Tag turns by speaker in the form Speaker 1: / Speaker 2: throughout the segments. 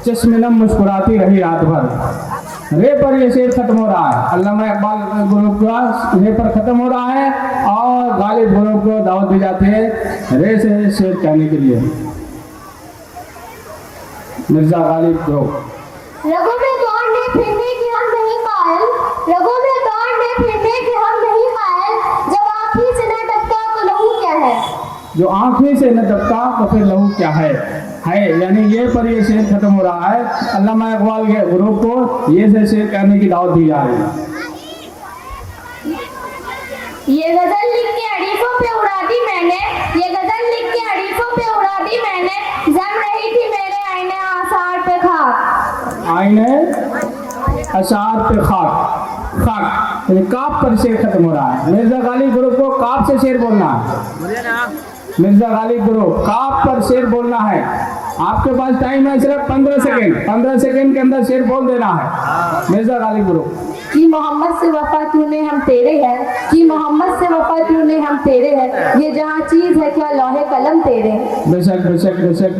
Speaker 1: चश्मे-नम मुस्कुराती रही रात भर। रे पर ये शेर खत्म हो रहा है। अल्लामा इकबाल ग्रुप का रे पर खत्म हो रहा है और गालिब ग्रुप को दावत दी जाती है रे से शेर कहने के लिए। मिर्जा गालिब ग्रुप।
Speaker 2: रगों में दौड़ने फिरने की हम नहीं कायल, रगों में दौड़ने फिरने की हम नहीं कायल, जब आँखी से न टपका तो लहू क्या है।
Speaker 1: जो आँखी से न टपका तो फिर लहू क्या है यानी ये पर ये शेर खत्म हो रहा है। अल्लामा इकबाल के ग्रुप को ये से शेर कहने की दावत दी जा रही है।
Speaker 2: ये गजल लिख के हरीफों पे उड़ा दी मैंने, ये गजल लिख के हरीफों पे उड़ा दी मैंने, जम रही थी मेरे आईने आसार पे खाक,
Speaker 1: आईने आसार पे खाक। खाक यानी काफ पर शेर खत्म हो रहा है। मिर्जा गालिब ग्रुप को काफ से शेर बोलना है। मिर्जा गालिब ग्रुप काफ पर शेर बोलना है। आपके पास टाइम है सिर्फ 15 सेकेंड। 15 सेकेंड के अंदर शेर बोल देना है। मिर्जा गालिब ग्रुप।
Speaker 2: कि मोहम्मद से वफा तूने हम तेरे हैं, कि मोहम्मद से वफा तूने हम तेरे हैं, ये जहाँ चीज है क्या लौहे कलम तेरे।
Speaker 1: बेशक बेशक बेशक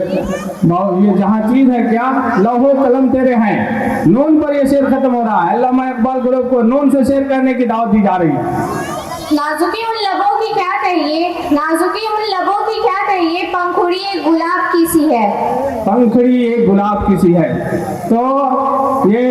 Speaker 1: ये जहाँ चीज है क्या लौहो कलम तेरे हैं। नून पर ये शेर खत्म हो रहा है। अल्लामा इकबाल ग्रुप को नून से शेर करने की दावत दी जा रही है।
Speaker 2: नाजुकी उन लबों की क्या कहिए, नाजुकी उन लबों की क्या कहिए, पंखुड़ी एक गुलाब की सी है,
Speaker 1: पंखुड़ी एक गुलाब की सी है। तो ये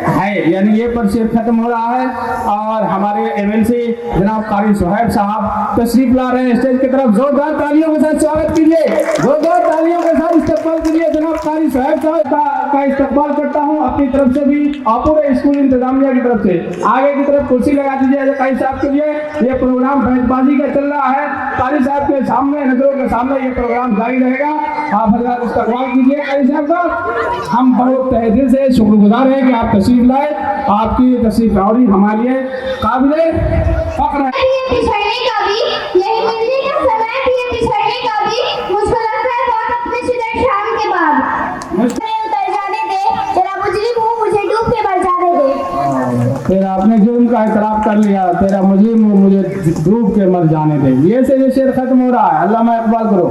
Speaker 1: है यानी ये पर शेर खत्म हो रहा है और हमारे एमएलसी जनाब कारी सुहैब साहब तशरीफ ला रहे हैं स्टेज की तरफ। जोरदार तालियों के साथ स्वागत कीजिए, जोरदार तालियों के साथ इस्तकबाल कीजिए। जनाब कारी सुहैब साहब का इस्तकबाल करता हूँ अपनी तरफ से भी और पूरे स्कूल इंतजामिया की तरफ से। आगे की तरफ कुर्सी लगा दीजिए कारी साहब के लिए। ये प्रोग्राम बैतबाजी का चल रहा है। कारी साहब के सामने नजरों के सामने ये प्रोग्राम जारी रहेगा। आप हजरात इस्तकबाल कीजिए कारी साहब का। हम बहुत तहे दिल से शुक्रगुजार हैं कि आप तशरीफ लाए। आपकी तशरीफ आवरी हमारे लिए काबिले फख्र है।
Speaker 2: पिछड़ने का भी यही मिलने का समय भी है, पिछड़ने का भी मुझको लगता है बहुत अपने से शाम के बाद मुझे उतर जाने दे, तेरा मुजरिम हूँ मुझे डूब के मर जाने दे।
Speaker 1: फिर आपने जुर्म का इतराफ कर लिया, तेरा मुजरिम हूँ मुझे डूब के मर जाने दे। ये से ये शेर खत्म हो रहा है। अल्लामा इकबाल करो।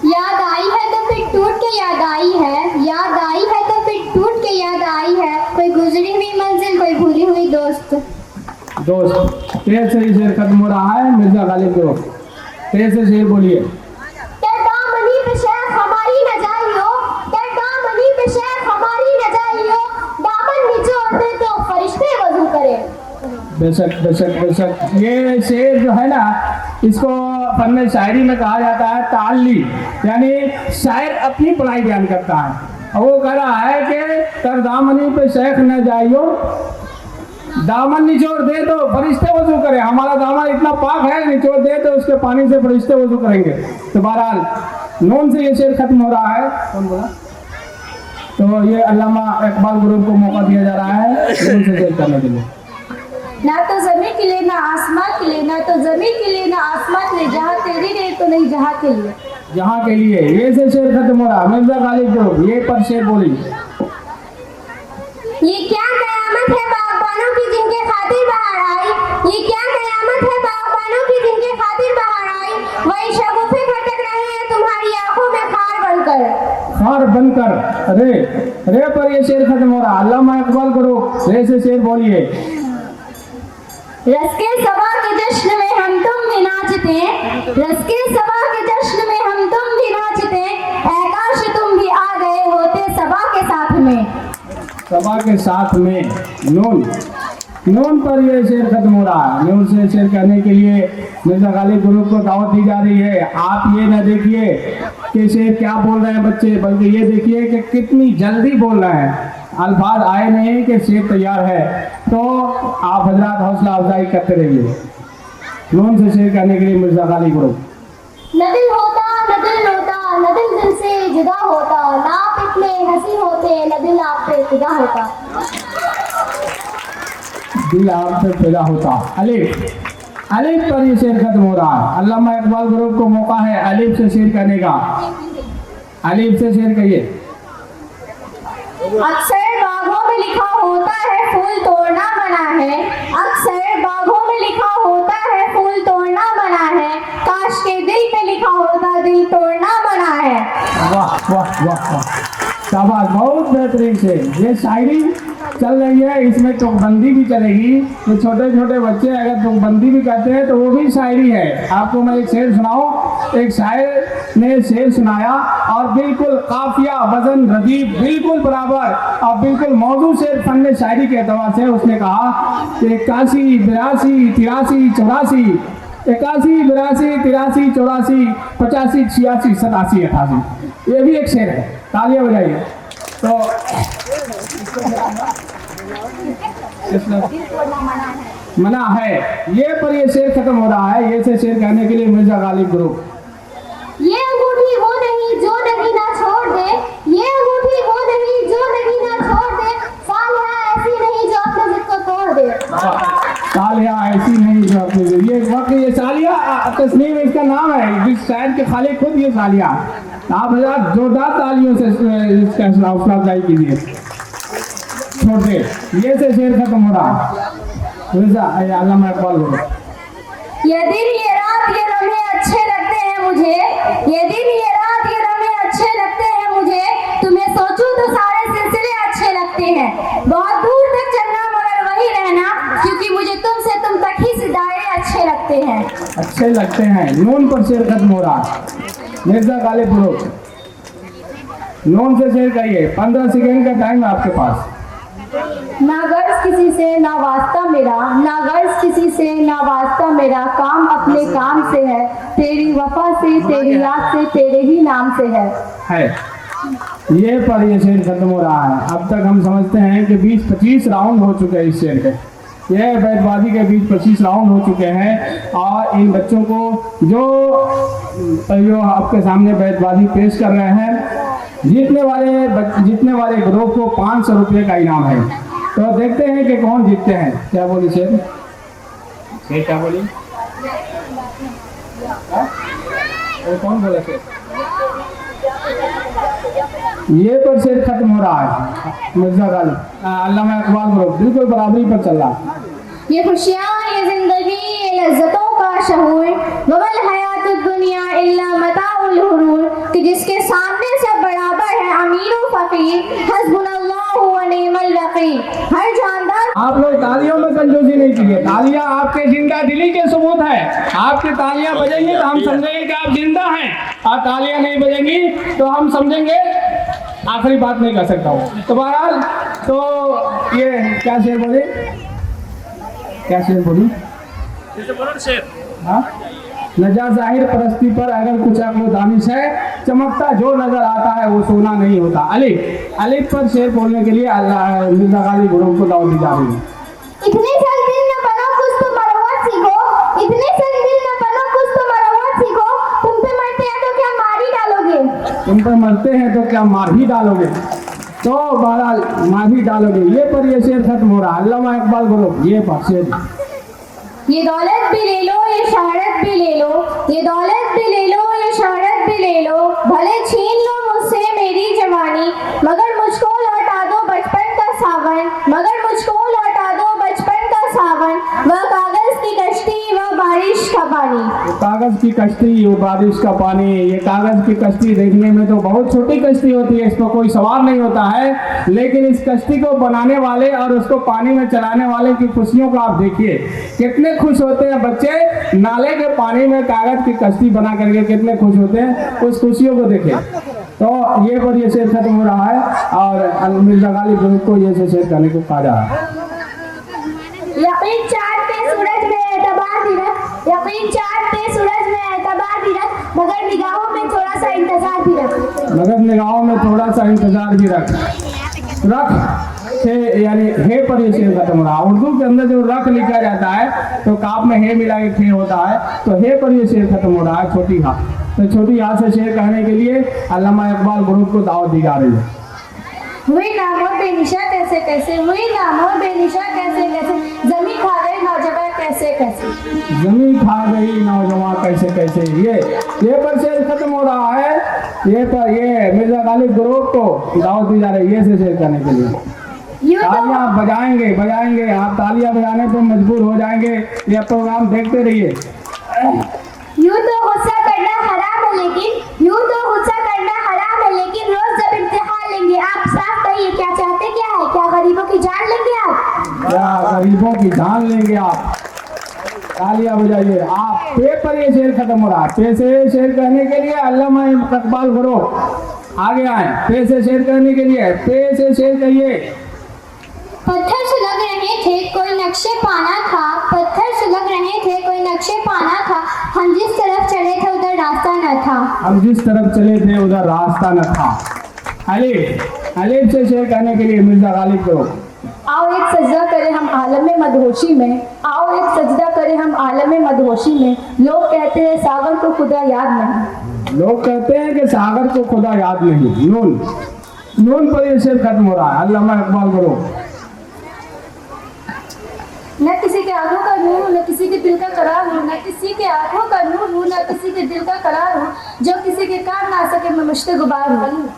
Speaker 2: याद आई है तो फिर टूट के याद आई है, याद आई है तो फिर टूट के याद आई है, कोई गुजरी हुई मंजिल कोई भूली हुई दोस्त।
Speaker 1: दोस्त तेज से शेर खत्म हो रहा है। मिर्जा गालिब करो, तेज से शेर बोलिए।
Speaker 2: दामनी पे शेख हमारी न जाइयो, दामनी पे शेख हमारी न जाइयो, दामन निचोड़ दे तो फरिश्ते वजू करे।
Speaker 1: बेशक बेशक बेशक ये शेर जो है ना इसको फन शायरी में कहा जाता है ताल्ली, यानी शायर अपनी पढ़ाई बयान करता है। और वो कह रहा है कि तर दामनी पे शेख न जाइयो, दामन निचोड़ दे तो फरिश्ते वजू करें। हमारा दामन इतना पाक है, निचोड़ दे तो उसके पानी से फरिश्ते वजू करेंगे। तो बहरहाल नून से ये शेर खत्म हो रहा है। कौन बोला? तो ये अल्लामा इकबाल ग्रुप को मौका दिया जा रहा है नून से शेर करने के लिए।
Speaker 2: ना तो जमीन के लिए ना आसमान के लिए, ना तो जमीन के लिए ना आसमान के लिए, जहाँ तेरी रे तो नहीं जहाँ के लिए।
Speaker 1: जहाँ के लिए ये से शेर खत्म हो रहा। मिर्जा गालिब ग्रुप ये पर शेर बोली।
Speaker 2: ये क्या कयामत है बागबानों की जिनके खातिर बाहर आई, ये क्या कयामत है बागबानों की जिनके खातिर बाहर आई, वही शगुफे खटक रहे हैं तुम्हारी आंखों में खार बनकर,
Speaker 1: खार बनकर। रे पर ये शेर खत्म हो रहा। अल्लामा इकबाल ग्रुप रे से शेर बोलिए।
Speaker 2: रस के सबा के जश्न में हम तुम भी नाचते, रस के सबा के जश्न में हम तुम भी नाचते, ऐ काश तुम भी आ गए होते सबा के साथ में।
Speaker 1: सबा के साथ में नून नून पर ये शेर खत्म हो रहा है। नून से शेर कहने के लिए मिर्जा गालिब ग्रुप को दावत दी जा रही है। आप ये न देखिए कि शेर क्या बोल रहे हैं बच्चे, बल्कि ये देखिए कि कितनी जल्दी बोल रहे हैं। अल्फाज आए नहीं कि शेर तैयार है। तो आप हजरात हौसला अफजाई करते रहिए। नून से शेर कहने के लिए मिर्जा गालिब ग्रुप।
Speaker 2: न दिल होता न दिल होता, न दिल से जुदा होता, ना आप इतने हंसी होते, न दिल आप पे फिदा होता,
Speaker 1: दिल आप पे फिदा होता। अलिफ अलिफ पर ये शेर खत्म हो रहा है। अल्लामा इकबाल ग्रुप को मौका है अलिफ से शेर कहने का। अलिफ से शेर कहिए।
Speaker 2: अक्सर बागों में लिखा होता है फूल तोड़ना मना है, अक्सर बागों में लिखा होता है फूल तोड़ना मना है, काश के दिल पे लिखा होता दिल तोड़ना मना है।
Speaker 1: वाह वाह वाह वाह। शाबाश, बहुत बेहतरीन शेर। ये शायरी चल रही है, इसमें तुकबंदी भी चलेगी। तो छोटे छोटे बच्चे अगर तुकबंदी भी करते हैं तो वो भी शायरी है। आपको मैं एक शेर सुनाऊं। एक शायर ने शेर सुनाया और बिल्कुल काफिया, वजन, रदीफ बिल्कुल बराबर और बिल्कुल मौजू शेर फन शायरी के एतबार से उसने कहा कि 81, 82, 83, 84, 81, 82, 83, 84, 85, 86, 87, 88। ये भी एक शेर है, तालियां बजाइए। तो मना है ये, पर ये शेर खत्म हो रहा है। ये से शेर कहने के लिए मिर्जा गालिब ग्रुप।
Speaker 2: ये अंगूठी वो नहीं जो नगीना छोड़ दे, ये अंगूठी वो नहीं जो नगीना छोड़ दे, सालिया ऐसी नहीं जो अपने जिद को तोड़ दे।
Speaker 1: सालिया ऐसी नहीं जो अपने, ये वक्त ये सालिया तस्नीम इसका नाम है, जिस शायर के खालिक खुद ये सालिया। आप हजार जोरदार तालियों से इसका हौसला अफजाई कीजिए। छोड़ दे, ये से शेर खत्म हो रहा। अल्लामा इकबाल बोलो।
Speaker 2: ये दिन ये रात ये लम्हे अच्छे लगते हैं मुझे, ये दिन ये रात ये लम्हे अच्छे लगते हैं मुझे, तुम्हें सोचूं तो सारे सिलसिले अच्छे लगते हैं। बहुत दूर तक चलना मगर वही रहना, क्योंकि मुझे तुमसे तुम तक ही से दायरे अच्छे लगते हैं।
Speaker 1: अच्छे लगते हैं, नून पर शेर खत्म हो रहा। मिर्जा गालिब ग्रुप, नून से शेर कहिए। 15 सेकेंड का टाइम है आपके पास।
Speaker 2: ना गर्ज किसी से ना वास्ता मेरा, ना गर्ज किसी से ना वास्ता मेरा, काम अपने काम से है, तेरी वफा से, तेरी याद से, तेरे ही नाम से है। ये पर ये शेर खत्म हो रहा है। अब तक हम समझते हैं कि 20-25 राउंड हो चुके हैं इस शेर के। ये बैतबाजी के 20-25 राउंड हो चुके हैं और इन बच्चों को जो आपके सामने बैतबाजी पेश कर रहे हैं, जीतने वाले ग्रुप को 500 रुपये का इनाम है। तो देखते हैं कि कौन जीतते हैं। क्या बोली शेर? शेर क्या बोली? कौन बोला शेर? ये पर शेर खत्म हो रहा है। मिर्जा गालिब, अल्लामा इकबाल ग्रुप बिल्कुल बराबरी पर चल रहा। ये खुशियाँ, ये जिंदगी, ये लज्जतों का शहूर, वमल हयातुद दुनिया इल्ला मताउल हुरूर, कि जिसके सामने सब बराबर है अमीर व फकीर, हस्बुनल्लाहु व निअमल वकील। हर जानदार।
Speaker 1: आप लोग तालियों में कंजूसी नहीं कीजिए। तालियां आपके जिंदा दिली के सबूत है। आपकी तालियां बजेंगी तो हम समझेंगे कि आप जिंदा हैं, और तालियां नहीं बजेंगी तो हम समझेंगे आखिरी बात नहीं कर सकता हूँ। तो बहरहाल, तो ये क्या शेर बोली? क्या शेर बोली? हाँ, नजा जाहिर परस्ती पर अगर कुछ अक्ल दानिश है, चमकता जो नजर आता है वो सोना नहीं होता। अली पर शेर बोलने के लिए अल्लाह मिर्जा गालिब ग्रुप को दावत दी जा रही है।
Speaker 2: इतने संग दिल न बनो कुछ तो मरवत सीखो, इतने संग दिल न बनो कुछ तो मरवत सीखो, तुम पे मरते हैं तो क्या मार ही डालोगे,
Speaker 1: तुम पे मरते हैं तो क्या मार ही डालोगे। तो बहरहाल मार ही डालोगे। ये पर ये शेर खत्म हो रहा है। अल्लामा इकबाल ग्रुप, ये पर शेर।
Speaker 2: ये दौलत भी ले लो, ये शहरत भी ले लो, ये दौलत भी ले लो, ये शहरत भी ले लो, भले छीन लो मुझसे मेरी जवानी, मगर मुझको लौटा दो बचपन का सावन, मगर मुझको लौटा दो बचपन का सावन, वह कागज की कश्ती वह बारिश का पानी।
Speaker 1: कागज की कश्ती वो बारिश का पानी। ये कागज की कश्ती देखने में तो बहुत छोटी कश्ती होती है, इस पर कोई सवार नहीं होता है, लेकिन इस कश्ती को बनाने वाले और उसको पानी में चलाने वाले की खुशियों को आप देखिए। कितने खुश होते हैं बच्चे, नाले के पानी में कागज की कश्ती बना करके कितने खुश होते हैं, उस खुशियों को देखें। तो ये पर ये शेर खत्म हो रहा है और मिर्जा गालिब ग्रुप को ये शेर करने को कहा जा रहा है।
Speaker 2: यकीन चाँद पे सूरज में एतबार भी रख, यकीन चाँद पे सूरज में एतबार भी रख, मगर निगाहों में थोड़ा सा इंतजार भी रख,
Speaker 1: मगर निगाहों में थोड़ा सा इंतजार भी रख। यानी हे पर ये शेर खत्म हो रहा। उर्दू के अंदर जो रख लिखा जाता है तो काफ में हे मिला के खे होता है, तो हे पर ये शेर खत्म हो रहा है। छोटी हा, तो छोटी हा से शेर कहने के लिए अल्लामा इकबाल ग्रुप को दावत दी जा रही है।
Speaker 2: हुई नामों बेनिशा कैसे कैसे, हुई नामों बेनिशा कैसे कैसे, जमी खा गई नौजवान कैसे कैसे,
Speaker 1: जमी खा गई नौजवान कैसे कैसे। ये पर शेर खत्म हो रहा है। ये पर ये मिर्जा गालिब ग्रुप को दावत दी जा रही है ये शेर करने के लिए। तालियां आप बजाएंगे, आप तालियां बजाने पर मजबूर हो जाएंगे। ये प्रोग्राम देखते रहिए।
Speaker 2: यूं तो गुस्सा करना हराम है लेकिन, यूं तो गुस्सा करना हराम है लेकिन, रोज जब इम्तिहान लेंगे की जान लेंगे आप?
Speaker 1: क्या गरीबों की जान लेंगे आप? तालियां बजाइए। आप पे पर ये शेर खत्म हो रहा है। पे से शेर कहने के लिए अल्लामा इकबाल करो आगे आए। पे से शेर कहने के लिए पे से शेर कहिए।
Speaker 2: पत्थर सुलग रहे थे कोई नक्शे पाना था, पत्थर सुलग रहे थे कोई नक्शे पाना था, हम जिस तरफ चले थे उधर रास्ता न था।
Speaker 1: हम जिस तरफ चले थे उधर रास्ता न था। अलीफ अलीफ से शेर कहने के लिए मिर्जा गालिब करो।
Speaker 3: आओ एक सजदा करें हम आलम मदहोशी में, आओ एक सजदा करें हम आलम मदहोशी में, लोग कहते हैं सागर को खुदा याद नहीं।
Speaker 1: लोग कहते हैं कि सागर को खुदा याद नहीं। नून नून पर ये शेर खत्म हो रहा है। अल्लामा इकबाल करो।
Speaker 3: न किसी के आंखों का नूर हूँ, न किसी के दिल का करार हूँ, न किसी के आंखों का नूर हूँ, न किसी के दिल का करार हूँ, जो किसी के काम ना आ सके मैं मुश्ते गुबार हूँ।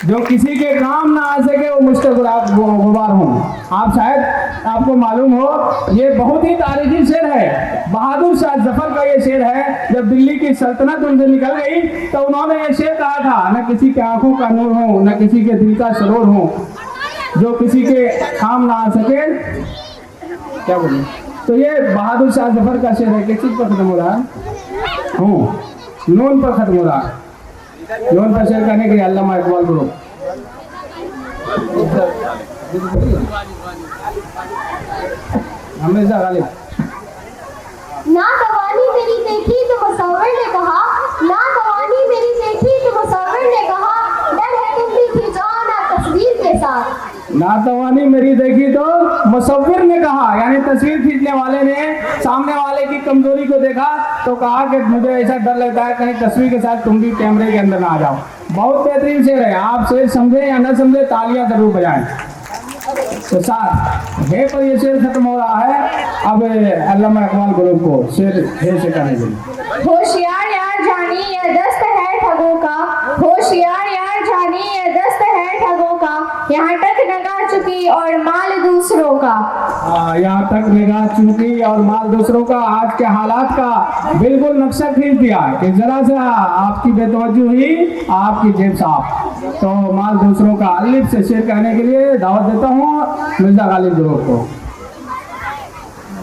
Speaker 1: जो किसी के काम ना आ सके वो मुझसे गुबार हूँ। आप शायद आपको मालूम हो ये बहुत ही तारीखी शेर है। बहादुर शाह जफर का ये शेर है। जब दिल्ली की सल्तनत उनसे निकल गई तो उन्होंने ये शेर कहा था, न किसी के आंखों का नूर हो, न किसी के दिल का सरोर हो, जो किसी के काम ना आ सके। क्या बोले? तो ये बहादुर शाह जफर का शेर है। किस चीज पर खत्म हो रहा है? नून पर खत्म हो रहा है। नून पर शेर कहने के लिए अल्लामा इकबाल करो। हमेशा गालिब।
Speaker 2: ना कवानी मेरी देखी तो मुसव्विर ने कहा, ना कवानी मेरी देखी तो मुसव्विर ने कहा, डर है तुम भी खिंचाओ ना तस्वीर के साथ।
Speaker 1: नातवानी मेरी देखी तो मुसव्विर ने कहा, यानी तस्वीर खींचने वाले ने सामने वाले की कमजोरी को देखा तो कहा कि मुझे ऐसा डर लगता है कहीं तस्वीर के साथ तुम भी कैमरे के अंदर ना आ जाओ। बहुत बेहतरीन शेर है। आप शेर समझे या न समझे तालियां जरूर बजाएं। तो साथ हे पर ये शेर खत्म हो रहा है। अब अल्लामा इकबाल ग्रुप को शेर हे से कहने के लिए।
Speaker 3: होशियार यार जानी ये दस्त है ठगों का, होशियार यार जानी ये दस्त है ठगों का, यहाँ तक नगा चुकी और माल दूसरों का।
Speaker 1: यहाँ तक निगाह चुकी और माल दूसरों का। आज के हालात का बिल्कुल नक्शा खींच दिया कि जरा सा आपकी बेतवज्जो हुई आपकी जेब साफ, तो माल दूसरों का। अलिफ से शेर कहने के लिए दावत देता हूँ मिर्जा गालिब ग्रुप को।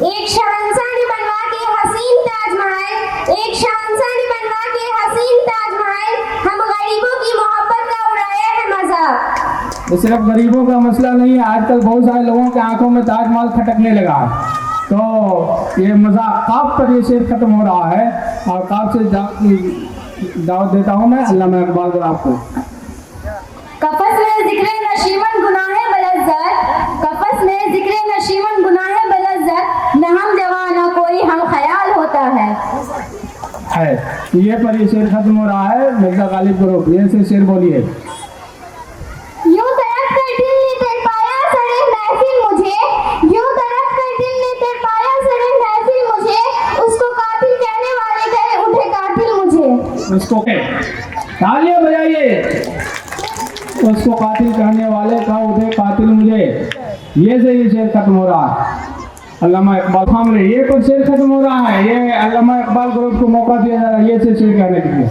Speaker 2: एक शहंशाह ने बनवा के हसीन ताजमहल, एक शहंशाह ने बनवा के हसीन ताजमहल, हम गरीबों की मोहब्बत का उड़ाया है मजाक।
Speaker 1: ये सिर्फ गरीबों का मसला नहीं है, आजकल बहुत सारे लोगों के आंखों में ताजमहल खटकने लगा है। तो ये मजाक काफ पर ये शेर खत्म हो रहा है और काफ से दावत देता हूँ मैं अल्लामा इकबाल को आपको।
Speaker 3: कफस में जिक्र नशीमन गुनाहे बलज़्ज़त, कफस में जिक्र नशीमन गुनाहे बलज़्ज़त, न हम जवान न कोई हम ख्याल होता है।
Speaker 1: ये पर ये शेर खत्म हो रहा है। मिर्जा गालिब ग्रुप ये से शेर बोलिए।
Speaker 2: यूं तरफ कर दिल ने तड़पाया सरे महफिल मुझे, यूं तरफ कर दिल ने तड़पाया सरे महफिल मुझे, उसको कातिल कहने वाले गए उठे कातिल मुझे।
Speaker 1: उसको तालियां बजाइए। उसको कातिल कहने वाले का उठे कातिल मुझे। ये से ये शेर खत्म हो रहा है। अल्लामा इकबाल सामने ये पर शेर खत्म हो रहा है। ये अल्लामा इकबाल ग्रुप को मौका दिया जा रहा है ये से शेर कहने के लिए।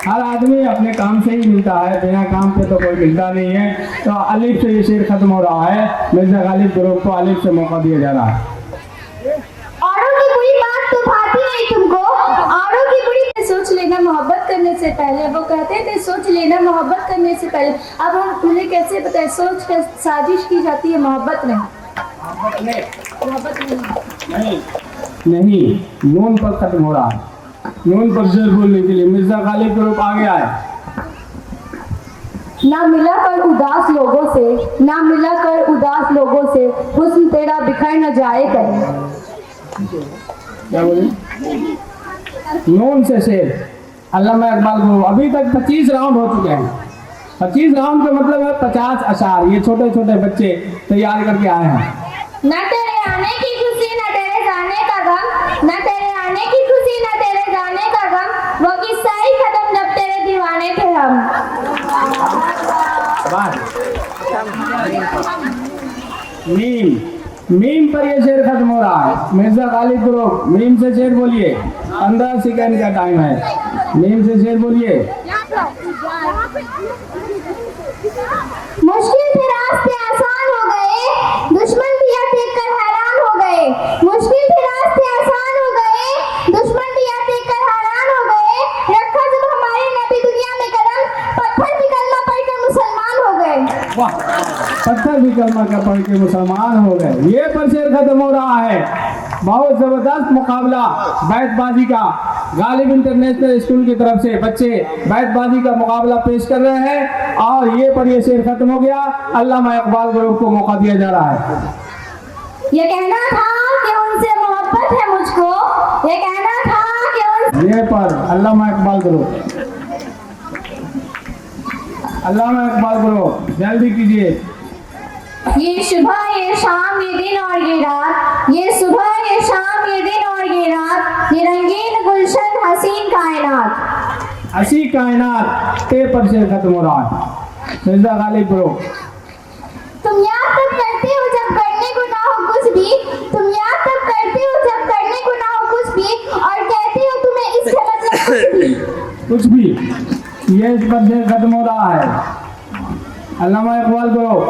Speaker 1: हर आदमी अपने काम से ही मिलता है, बिना काम पे तो कोई मिलता नहीं है। तो अलिफ से ये शेर खत्म हो रहा है। मिर्जा गालिब ग्रुप को अलिफ से मौका दिया जा रहा है।
Speaker 2: औरों की बुरी बात तो भाती नहीं तुमको, औरों की बुरी
Speaker 3: सोच लेना मोहब्बत करने से पहले, वो कहते थे सोच लेना मोहब्बत करने से पहले। अब हम तुम्हें कैसे बताएं, सोच कर साजिश की जाती है, मोहब्बत नहीं। मोहब्बत
Speaker 1: नहीं नून पर खत्म हो रहा है। नून पर शेर बोलने के लिए मिर्जा गालिब ग्रुप आगे आए।
Speaker 3: ना मिला कर उदास लोगों से, ना मिला कर उदास लोगों से, हुस्न तेरा बिखर न जाए कहीं।
Speaker 1: क्या बोले? नून से शेर अल्लामा इकबाल ग्रुप। अभी तक 25 राउंड हो चुके हैं। 25 राउंड का मतलब है 50 अशार। ये छोटे छोटे बच्चे तैयार करके आए हैं।
Speaker 2: न तेरे आने की खुशी न तेरे जाने का गम, न तेरे आने की खुशी न तेरे जाने का गम, वो किस्सा ही खत्म जब तेरे दीवाने थे हम। मीम पर ये शेर खत्म हो रहा है। मिर्जा गालिब ग्रुप मीम से शेर बोलिए। 15 सेकंड का टाइम है। मीम से शेर बोलिए। मुश्किल थे रास्ते आसान हो गए, दुश्मन दिया देखकर हैरान हो गए। मुश्किल थे रास्ते आसान हो गए, दुश्मन दिया देखकर हैरान हो गए। रखा जब हमारे नबी दुनिया में कदम, पत्थर भी कलमा पढ़कर मुसलमान हो गए।
Speaker 1: वाह, पत्थर भी कलमा का पढ़ के मुसलमान हो गए। ये परशेर खत्म हो रहा है। बहुत जबरदस्त मुकाबला बैतबाजी का, गालिब इंटरनेशनल स्कूल की तरफ से बच्चे बैतबाजी का मुकाबला पेश कर रहे हैं और ये पर ये शेर खत्म हो गया। अल्लामा इकबाल ग्रुप को मौका दिया जा रहा है।
Speaker 2: ये कहना था कि उनसे मोहब्बत है मुझको, ये कहना था कि
Speaker 1: ये पर अल्लामा इकबाल ग्रुप, अल्लामा इकबाल ग्रुप जल्दी कीजिए।
Speaker 2: ये सुबह ये शाम ये दिन और ये रात, ये सुबह ये शाम ये दिन और ये रात, ये रंगीन गुलशन हसीन कायनात।
Speaker 1: हसी कायनात पे पर शेर खत्म हो रहा है। मिर्जा गालिब ग्रुप,
Speaker 2: तुम याद तब करते हो जब करने को ना हो कुछ भी, तुम याद तब करते हो जब करने को ना हो कुछ भी, और कहते हो तुम्हें इससे मतलब
Speaker 1: कुछ भी। ये इस पर शेर खत्म हो रहा है। अल्लामा इकबाल ग्रुप,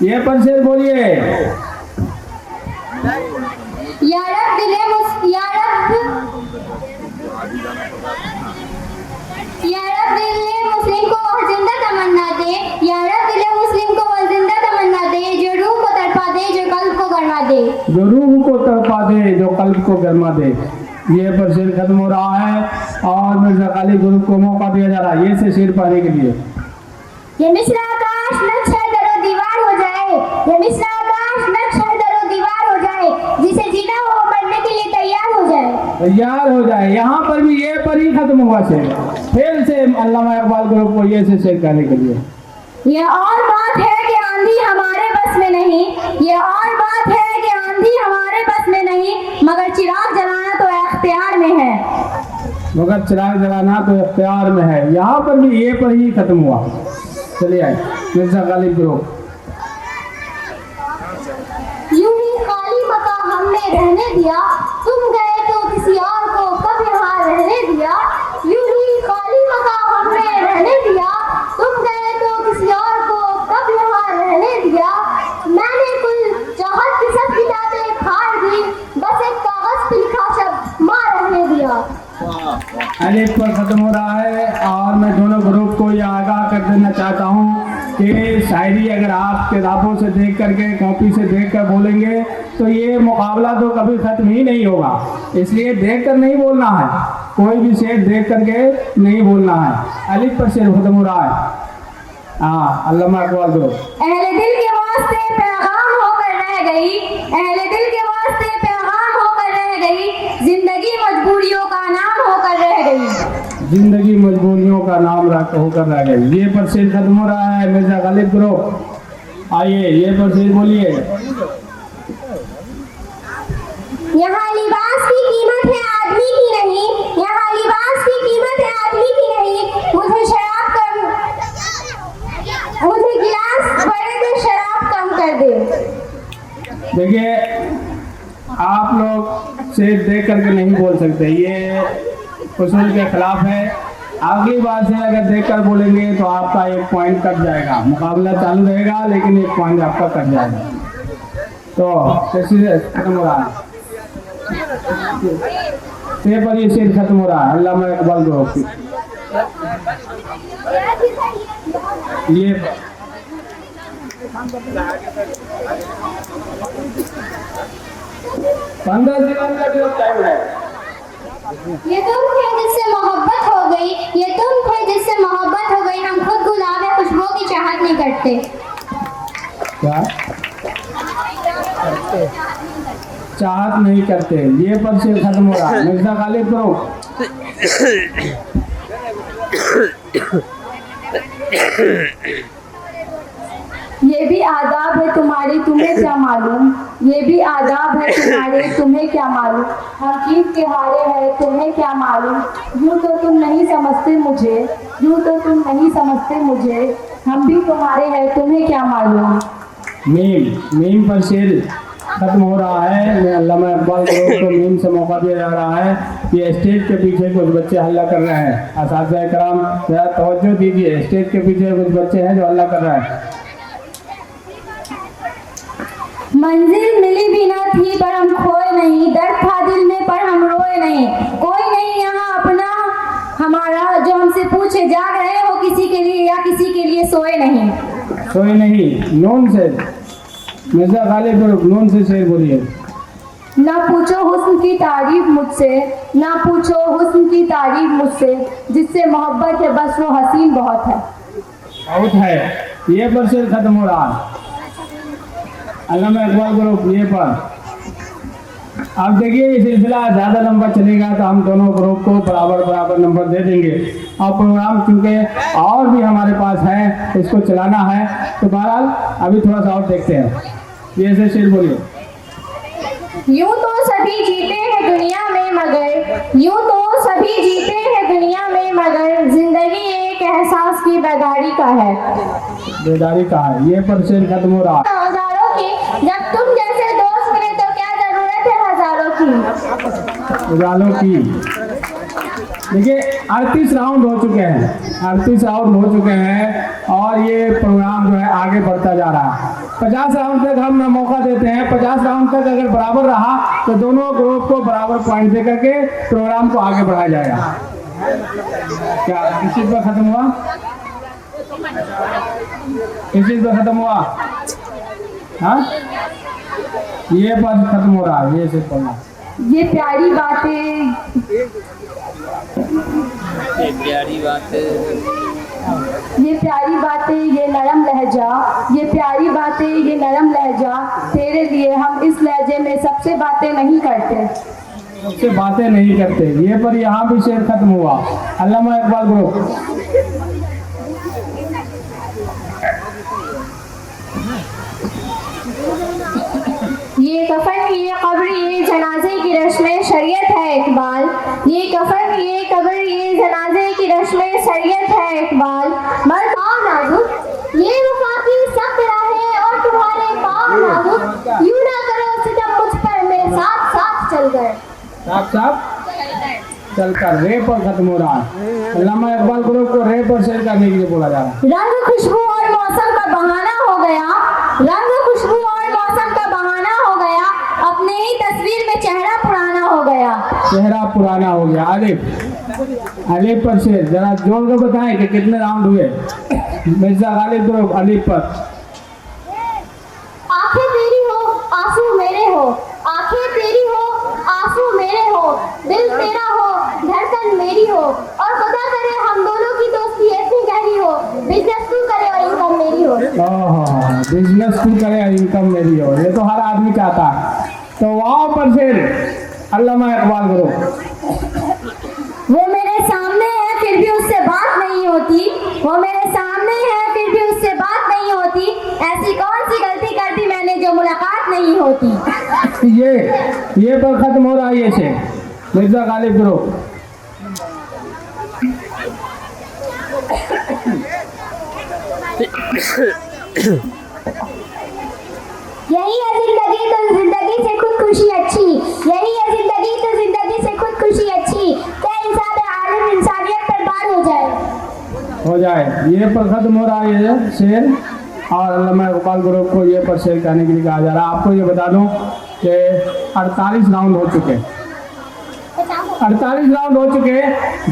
Speaker 1: ये पर शेर बोलिए।
Speaker 2: या रब दिले या रब दिले मुस्लिम को वह जिंदा तमन्ना दे, या रब दिले मुस्लिम को वह जिंदा तमन्ना दे, जो रूह को तड़पा दे जो कल्ब को गरमा दे।
Speaker 1: जो रूह को तड़पा दे जो कल्ब को गरमा दे। ये पर शेर खत्म हो रहा है और मिर्जा गालिब ग्रुप को मौका दिया जा रहा है ये से शेर पाने के लिए।
Speaker 2: ये मिस्र आकाश नक्शा दरो दीवार हो जाए, ये मिस्र आकाश नक्शा दरो दीवार हो जाए, जिसे जीना हो मरने के लिए तैयार हो जाए।
Speaker 1: तैयार हो जाए। यहाँ पर भी ये पर ही खत्म हुआ शेर। फिर से अल्लामा इकबाल ग्रुप को ये से शेर कहने के लिए।
Speaker 2: ये और बात है कि आंधी हमारे बस में नहीं, ये और बात है कि आंधी हमारे बस में नहीं, मगर चिराग जलाना तो इख्तियार में है।
Speaker 1: मगर चिराग जलाना तो इख्तियार में है। यहाँ पर भी ये पर ही खत्म हुआ। चलिए आए मिर्जा गालिब ग्रुप।
Speaker 2: यूं ही खाली मकान हमने रहने दिया, तुम गए तो किसी और को कब यहाँ रहने दिया। यूं ही खाली मकान हमने रहने दिया, तुम गए तो किसी और को कब यहाँ रहने दिया। मैंने कुल चाहत की सब किताबें फाड़ दी, बस एक कागज पे लिखा शब्द माँ रहने दिया।
Speaker 1: अलिफ पर खत्म हो रहा है और मैं दोनों ग्रुप को ये आगाह कर देना चाहता हूँ कि शायरी अगर आप किताबों से देख करके कॉपी से देख कर बोलेंगे तो ये मुकाबला तो कभी खत्म ही नहीं होगा। इसलिए देख कर नहीं बोलना है, कोई भी शेर देख करके नहीं बोलना है। अलिफ पर शेर खत्म हो रहा है। हाँ, अल्लामा इकबाल ग्रुप।
Speaker 2: अहले दिल के वास्ते पैगाम होकर रह गई, अहले दिल के वास्ते पैगाम होकर रह गई, जिंदगी मजबूरियों का नाम होकर रह गई।
Speaker 1: जिंदगी मजबूरियों का नाम होकर रह गई। ये पर शेर खत्म हो रहा है। मिर्जा गालिब ग्रुप आइए ये पर शेर बोलिए।
Speaker 2: यहाँ लिबास की कीमत है आदमी की नहीं, यहाँ लिबास की कीमत है आदमी की नहीं, मुझे शराब कम, मुझे गिलास बड़े से शराब कम कर दे।
Speaker 1: देखिए आप लोग शेर देख करके नहीं बोल सकते, ये उसूल के खिलाफ है। अगली बार से अगर देखकर बोलेंगे तो आपका एक पॉइंट कट जाएगा। मुकाबला चालू रहेगा लेकिन एक पॉइंट आपका कट जाएगा। तो कैसे खत्म हो रहा है? शेर पर ये शेर खत्म हो रहा है। अल्लामा इकबाल ग्रुप ये 15 सेकंड का जो टाइम है।
Speaker 2: ये तुम थे जिससे मोहब्बत हो गई, ये तुम थे जिससे मोहब्बत हो गई, हम खुद गुलाब है खुशबू की चाहत नहीं करते।
Speaker 1: क्या चाहत नहीं करते? ये पर शेर खत्म हो रहा है। मिर्जा गालिब ग्रुप
Speaker 3: ये भी आदाब है तुम्हारी तुम्हें क्या मालूम, ये भी आदाब है तुम्हारे तुम्हें क्या मालूम, हम जीत के हारे हैं तुम्हें क्या मालूम, यूं तो तुम नहीं समझते मुझे, यूं तो तुम नहीं समझते मुझे, हम भी तुम्हारे हैं तुम्हें क्या मालूम।
Speaker 1: मीम मीम पर शेर खत्म हो रहा है। मैं अल्लामा इकबाल को मीम से मौका दिया जा रहा है कि स्टेज के पीछे कुछ बच्चे हल्ला कर रहे हैं। असातिज़ा कराम जरा तवज्जो दीजिए, स्टेज के पीछे कुछ बच्चे हैं जो हल्ला कर रहे हैं।
Speaker 3: मंजिल मिली भी ना थी पर हम खोए नहीं, दर्द था दिल में पर हम रोए नहीं, कोई नहीं यहाँ अपना हमारा जो हमसे पूछे जाग रहे हो किसी के लिए या किसी के लिए सोए नहीं।
Speaker 1: सोए नहीं, नून से मिर्जा गालिब नून से शेर बोलिए।
Speaker 3: ना पूछो हुस्न की तारीफ मुझसे, ना पूछो हुस्न की तारीफ मुझसे, जिससे मोहब्बत है बस वो हसीन बहुत है।
Speaker 1: बहुत है। ये पर शेर खत्म हो रहा है। अल्लामा इकबाल ग्रुप ये पर। अब देखिए ये सिलसिला ज़्यादा लंबा चलेगा तो हम दोनों ग्रुप को बराबर बराबर नंबर दे देंगे। और प्रोग्राम चूँकि और भी हमारे पास है, इसको चलाना है, तो बहरहाल अभी थोड़ा सा और देखते हैं। ये ऐसे शेर बोलिए।
Speaker 3: यूं तो सभी जीते हैं दुनिया में मगर, यूं तो सभी जीते हैं दुनिया में मगर, जिंदगी एक एहसास की बेदारी का है।
Speaker 1: बेदारी का है। ये पर शेर खत्म हो रहा है।
Speaker 3: हजारों की, जब तुम जैसे दोस्त मिले तो क्या जरूरत है हजारों की।
Speaker 1: उजालों की। देखिए 38 राउंड हो चुके हैं, 38 राउंड हो चुके हैं और ये प्रोग्राम जो है आगे बढ़ता जा रहा है। 50 राउंड तक हम मौका देते हैं। 50 राउंड तक अगर बराबर रहा तो दोनों ग्रुप को बराबर पॉइंट दे करके प्रोग्राम को आगे बढ़ाया जाएगा। क्या इस चीज़ पर खत्म हुआ? इस चीज़ पर खत्म हुआ? हाँ, ये पर खत्म हो रहा है। ये सिर्फ पढ़ना।
Speaker 3: ये प्यारी बातें,
Speaker 4: ये प्यारी बातें,
Speaker 3: ये प्यारी बातें, ये नरम लहजा, ये प्यारी बातें, ये नरम लहजा, तेरे लिए हम इस लहजे में सबसे बातें नहीं करते।
Speaker 1: सबसे बातें नहीं करते। ये पर यहाँ भी शेर खत्म हुआ। अल्लामा इकबाल ग्रुप।
Speaker 2: ये कफन, ये कब्र, ये जनाजे की रस्में शरीयत है इकबाल। ये कफन, ये कब्र, ये जनाजे की रस्में शरीयत है इकबाल। मर पाँव नाजुक, ये वफा की सख्त राहें और तुम्हारे पाँव नाजुक, यूं ना करो सितम मुझ पर, मेरे साथ साथ चल गए।
Speaker 1: साफ साफ चलकर। रे पर खत्म हो रहा है। अल्लामा इकबाल ग्रुप को रे पर शेर करने के लिए बोला जा रहा है।
Speaker 3: रंग खुशबू और मौसम का बहाना हो गया, रंग खुशबू और मौसम का बहाना हो गया, अपने ही तस्वीर में चेहरा पुराना हो गया।
Speaker 1: चेहरा पुराना हो गया। अलिफ, अलिफ पर शेर जरा जोड़ कर बताएं कि कितने राउंड हुए। मिर्जा गालिब ग्रुप अलिफ पर।
Speaker 2: आंखें तेरी हो आंसू मेरे हो, आंखें तेरी हो आंसू मेरे हो, दिल तेरा हो धड़कन मेरी हो, और खुदा करे हम दोनों की दोस्ती इतनी गहरी हो, बिजनेस तू करे और इनकम मेरी हो।
Speaker 1: बिजनेस तू करे और इनकम मेरी हो। ये तो हर आदमी चाहता है। तो वहाँ पर शेर अल्लामा इकबाल ग्रुप।
Speaker 3: वो मेरे सामने है फिर भी उससे बात नहीं होती, वो मेरे सामने है फिर भी उससे बात नहीं होती, ऐसी कौन सी गलती कर दी मैंने जो मुलाकात नहीं होती।
Speaker 1: ये पर खत्म हो रहा है। ये शेर मिर्जा गालिब ग्रुप।
Speaker 2: यही है जिंदगी तो जिंदगी से खुदकुशी अच्छी, यही है जिंदगी तो जिंदगी से खुदकुशी अच्छी, क्या इंसान आलम इंसानियत पर बार हो जाए।
Speaker 1: ये पर खत्म हो रहा है ये शेर। और अल्लामा इकबाल ग्रुप को ये पर शेर करने के लिए कहा जा रहा है। आपको ये बता दूं कि 48 राउंड हो चुके। 48 राउंड हो चुके।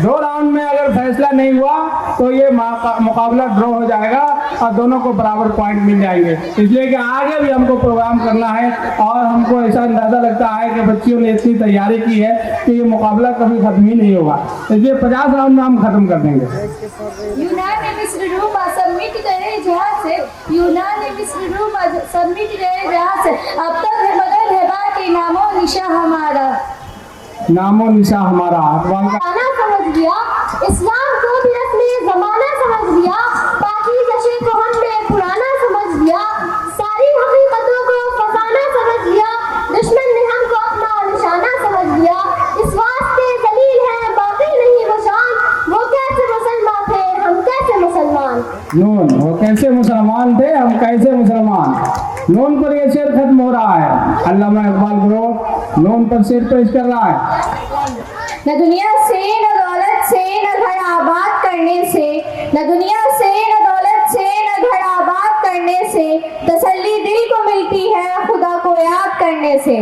Speaker 1: 2 राउंड में अगर फैसला नहीं हुआ तो ये मुकाबला ड्रॉ हो जाएगा और दोनों को बराबर पॉइंट मिल जाएंगे। इसलिए कि आगे भी हमको प्रोग्राम करना है और हमको ऐसा अंदाज़ा लगता है कि बच्चियों ने इतनी तैयारी की है कि ये मुकाबला कभी ख़त्म ही नहीं होगा। इसलिए 50 राउंड में हम ख़त्म कर देंगे।
Speaker 3: यूनानिमस रूमा सबमिट करे जहाँ से, यूनानिमस रूमा सबमिट करे जहाँ से, अब तक है मगर है बाकी नामो निशा हमारा,
Speaker 1: नामो निशा हमारा। अखबार का
Speaker 2: जमाना समझ लिया, इस्लाम को भी रस्मी जमाना समझ लिया, पाकीज़ा को हमने पुराना समझ लिया, सारी हकीकतों को फसाना समझ लिया, दुश्मन ने हमको अपना निशाना समझ लिया, इस वास्ते जलील है बाकी नहीं वो शान, वो कैसे मुसलमान थे हम कैसे मुसलमान।
Speaker 1: नून, वो कैसे मुसलमान थे हम कैसे मुसलमान। नून पर ये शेर खत्म हो रहा है। अल्लामा इकबाल ग्रुप नून पर शेर पेश कर रहा है।
Speaker 3: न दुनिया से न दौलत से न घर आबाद करने से, न दुनिया से न दौलत से न घर आबाद करने से, तसल्ली दिल को मिलती है खुदा को याद करने से।